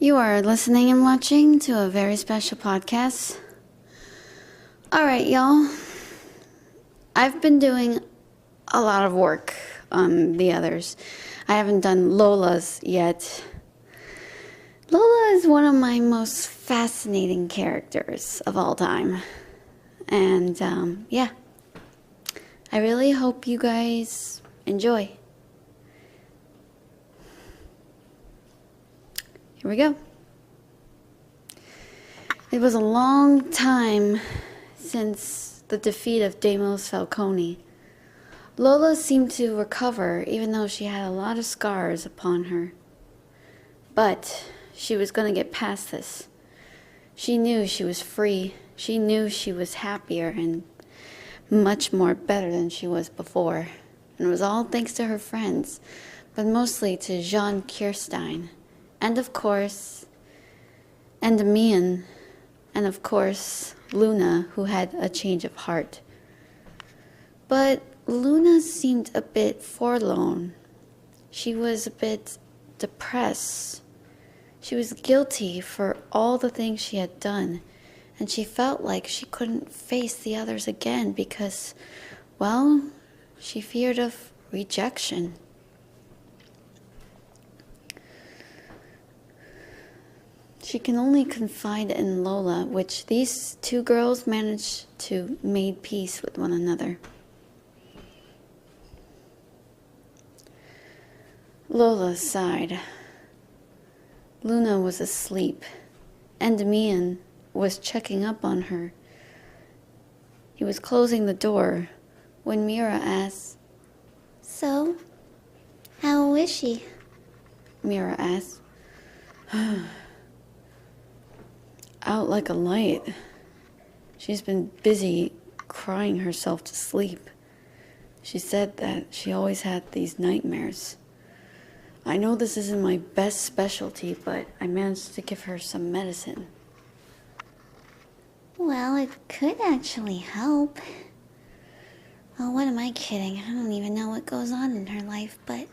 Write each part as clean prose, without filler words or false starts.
You are listening and watching to a very special podcast. Alright, y'all. I've been doing a lot of work on the others. I haven't done Lola's yet. Lola is one of my most fascinating characters of all time. And, yeah. I really hope you guys enjoy. Here we go. It was a long time since the defeat of Deimos Falcone. Lola seemed to recover, even though she had a lot of scars upon her. But she was going to get past this. She knew she was free. She knew she was happier and much more better than she was before. And it was all thanks to her friends, but mostly to Jean Kirstein. And of course, Endymion, and of course, Luna, who had a change of heart. But Luna seemed a bit forlorn. She was a bit depressed. She was guilty for all the things she had done, and she felt like she couldn't face the others again because, well, she feared of rejection. She can only confide in Lola, which these two girls managed to make peace with one another. Lola sighed. Luna was asleep. Endymion was checking up on her. He was closing the door when Mira asked, "So, how is she?" Mira asked. Out like a light. She's been busy crying herself to sleep. She said that she always had these nightmares. I know this isn't my best specialty, but I managed to give her some medicine. Well, it could actually help. Well, what am I kidding? I don't even know what goes on in her life, but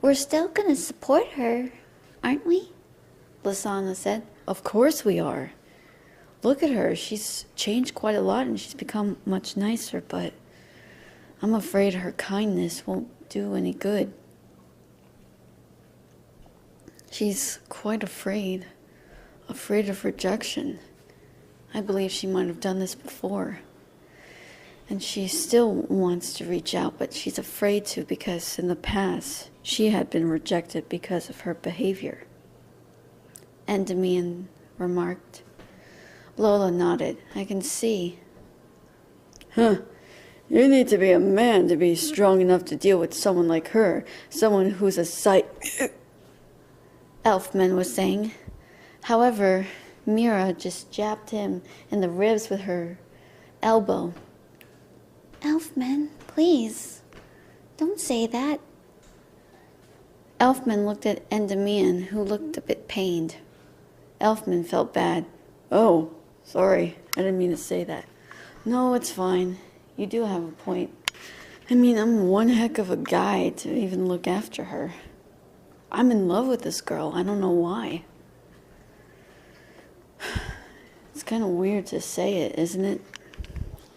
we're still gonna support her, aren't we? Lasana said. Of course we are. Look at her. She's changed quite a lot and she's become much nicer, but I'm afraid her kindness won't do any good. She's quite afraid of rejection. I believe she might have done this before. And she still wants to reach out, but she's afraid to because in the past she had been rejected because of her behavior. Endymion remarked. Lola nodded. I can see. You need to be a man to be strong enough to deal with someone like her. Someone who's a sight... Elfman was saying. However, Mira just jabbed him in the ribs with her elbow. Elfman, please, don't say that. Elfman looked at Endymion, who looked a bit pained. Elfman felt bad. Oh, sorry, I didn't mean to say that. No, it's fine. You do have a point. I mean, I'm one heck of a guy to even look after her. I'm in love with this girl. I don't know why. It's kind of weird to say it, isn't it?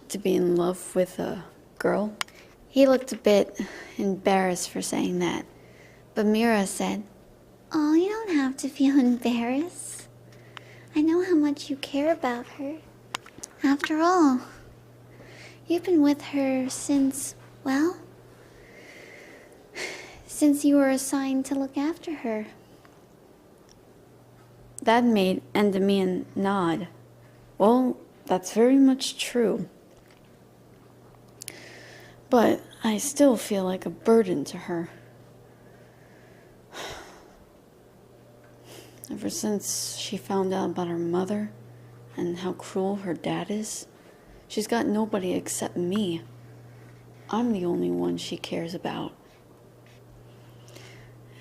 To be in love with a girl. He looked a bit embarrassed for saying that. But Mira said, Oh, you don't have to feel embarrassed. I know how much you care about her. After all, you've been with her since, well, since you were assigned to look after her. That made Endymion nod. Well, that's very much true. But I still feel like a burden to her. Ever since she found out about her mother and how cruel her dad is, she's got nobody except me. I'm the only one she cares about.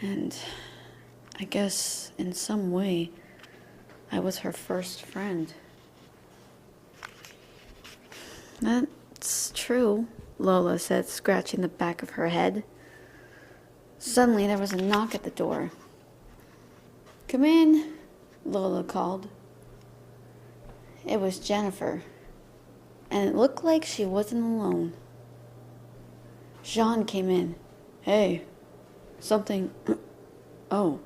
And I guess in some way, I was her first friend. That's true, Lola said, scratching the back of her head. Suddenly there was a knock at the door. Come in, Lola called. It was Jennifer, and it looked like she wasn't alone. Jean came in. Hey, something... Oh.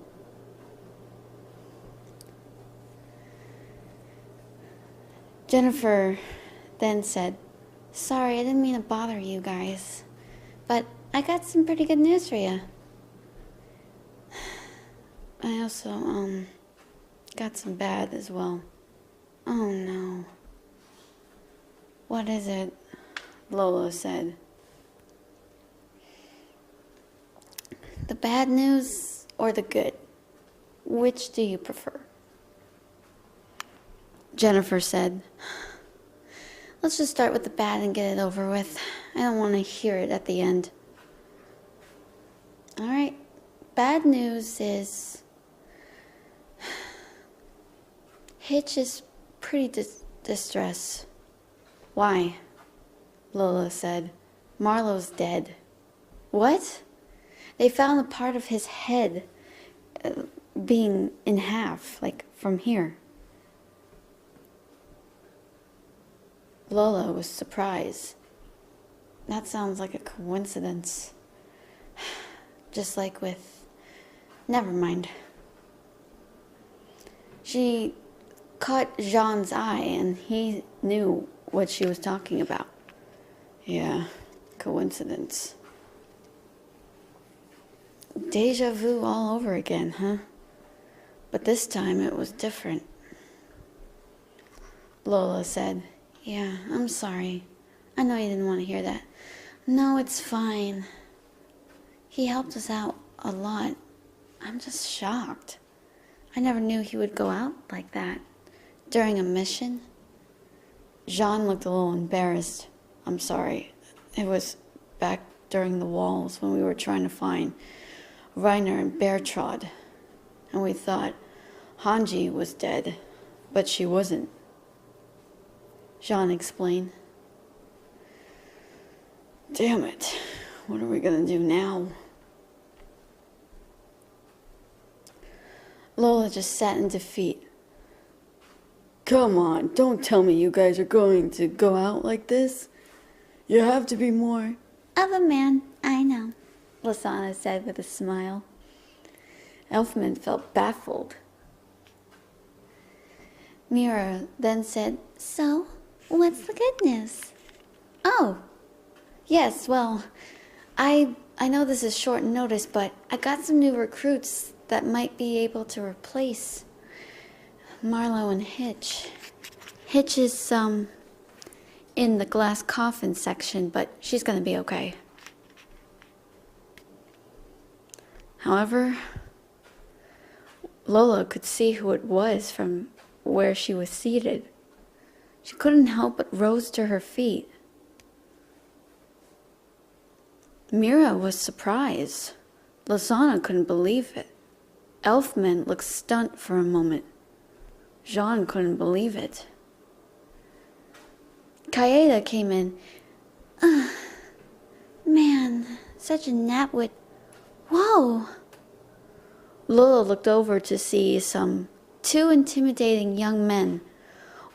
Jennifer then said, Sorry, I didn't mean to bother you guys, but I got some pretty good news for you. I also, got some bad as well. Oh no. What is it? Lola said. The bad news or the good? Which do you prefer? Jennifer said, Let's just start with the bad and get it over with. I don't want to hear it at the end. All right. Bad news is Hitch is pretty distressed. Why? Lola said. Marlowe's dead. What? They found a part of his head being in half, like from here. Lola was surprised. That sounds like a coincidence. Just like with... Never mind. She caught Jean's eye and he knew what she was talking about. Yeah, coincidence. Deja vu all over again, huh? But this time it was different. Lola said, Yeah, I'm sorry. I know you didn't want to hear that. No, it's fine. He helped us out a lot. I'm just shocked. I never knew he would go out like that during a mission. Jean looked a little embarrassed. I'm sorry. It was back during the walls when we were trying to find Rayna and Bertrand. And we thought Hanji was dead, but she wasn't. Jean explained. Damn it. What are we gonna do now? Lola just sat in defeat. Come on, don't tell me you guys are going to go out like this. You have to be more... Of a man, I know, Lasana said with a smile. Elfman felt baffled. Mira then said, So, what's the good news? Oh, yes, well, I know this is short notice, but I got some new recruits that might be able to replace Marlowe and Hitch. Hitch is, in the glass coffin section, but she's gonna be okay. However, Lola could see who it was from where she was seated. She couldn't help but rose to her feet. Mira was surprised. Lasana couldn't believe it. Elfman looked stunned for a moment. Jean couldn't believe it. Kaeda came in. Man, such a gnatwit. Whoa! Lola looked over to see two intimidating young men.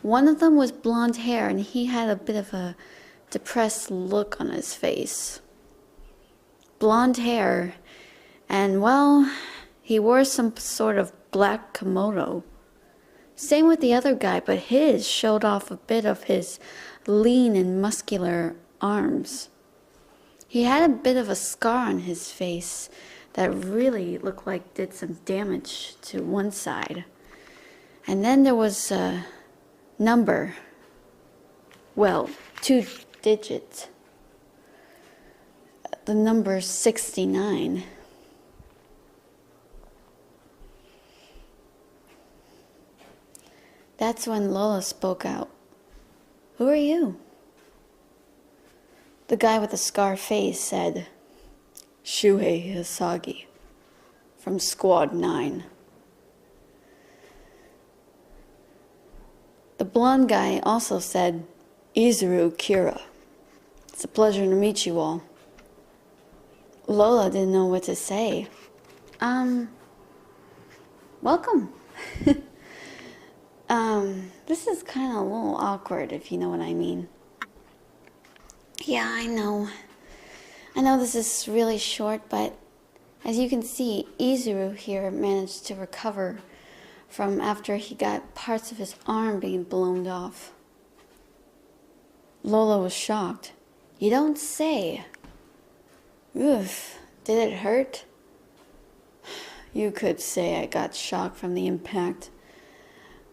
One of them was blonde hair and he had a bit of a depressed look on his face. Blonde hair, and well, he wore some sort of black kimono. Same with the other guy, but his showed off a bit of his lean and muscular arms. He had a bit of a scar on his face that really looked like did some damage to one side. And then there was a number. Well, 2 digits. The number 69. That's when Lola spoke out. Who are you? The guy with the scar face said, Shuhei Hisagi, from Squad 9. The blonde guy also said, Izuru Kira. It's a pleasure to meet you all. Lola didn't know what to say. Welcome. This is kind of a little awkward, if you know what I mean. Yeah, I know. I know this is really short, but as you can see, Izuru here managed to recover from after he got parts of his arm being blown off. Lola was shocked. You don't say. Oof, did it hurt? You could say I got shocked from the impact,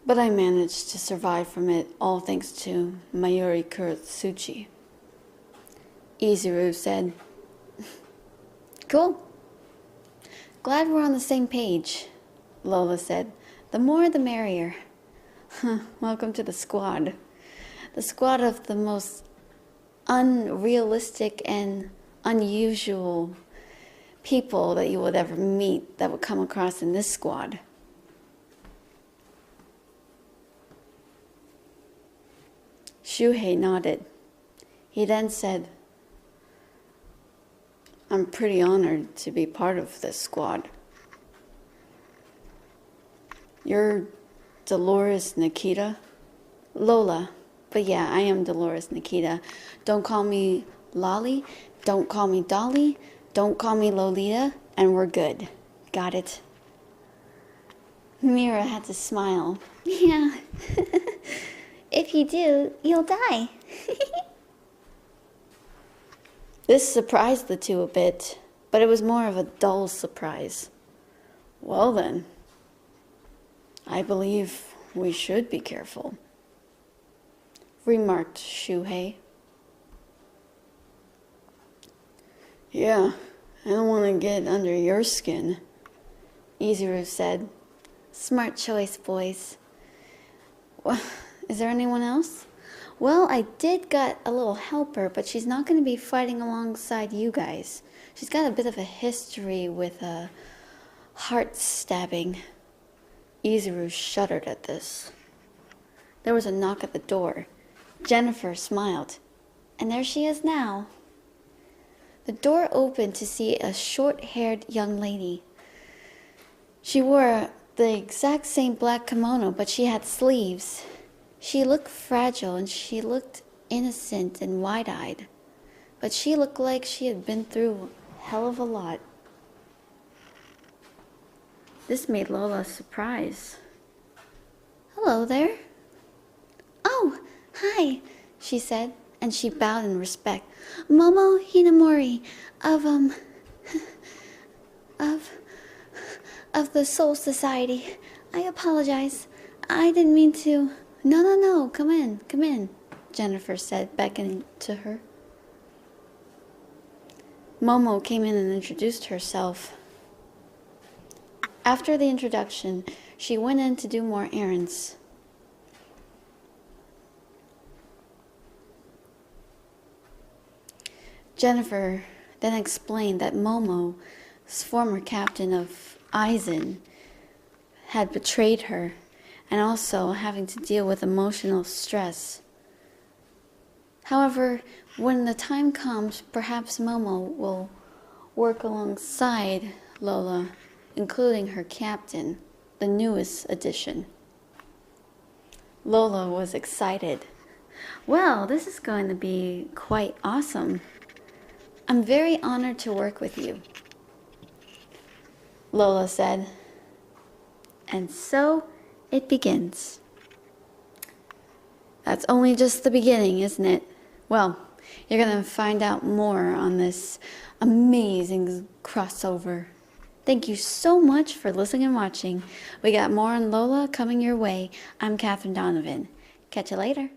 but I managed to survive from it all thanks to Mayuri Kurotsuchi. Izuru said. Cool. Glad we're on the same page, Lola said. The more the merrier. Welcome to the squad. The squad of the most unrealistic and unusual people that you would ever meet that would come across in this squad. Shuhei nodded. He then said, I'm pretty honored to be part of this squad. You're Dolores Nikita? Lola. But yeah, I am Dolores Nikita. Don't call me Lolly. Don't call me Dolly. Don't call me Lolita. And we're good. Got it? Mira had to smile. Yeah. If you do, you'll die. This surprised the two a bit, but it was more of a dull surprise. Well then, I believe we should be careful, remarked Shuhei. Yeah, I don't want to get under your skin, Izuru said. Smart choice, boys. Well, is there anyone else? Well, I did got a little helper, but she's not going to be fighting alongside you guys. She's got a bit of a history with a heart stabbing. Izuru shuddered at this. There was a knock at the door. Jennifer smiled. And there she is now. The door opened to see a short-haired young lady. She wore the exact same black kimono, but she had sleeves. She looked fragile and she looked innocent and wide-eyed. But she looked like she had been through a hell of a lot. This made Lola surprised. Hello there. Oh, hi, she said, and she bowed in respect. Momo Hinamori of the Soul Society. I apologize. I didn't mean to. No, come in, Jennifer said, beckoning to her. Momo came in and introduced herself. After the introduction, she went in to do more errands. Jennifer then explained that Momo's former captain of Aizen had betrayed her, and also having to deal with emotional stress. However, when the time comes, perhaps Momo will work alongside Lola, including her captain, the newest addition. Lola was excited. Well, this is going to be quite awesome. I'm very honored to work with you, Lola said. And so it begins. That's only just the beginning, isn't it? Well, you're going to find out more on this amazing crossover. Thank you so much for listening and watching. We got more on Lola coming your way. I'm Catherine Donovan. Catch you later.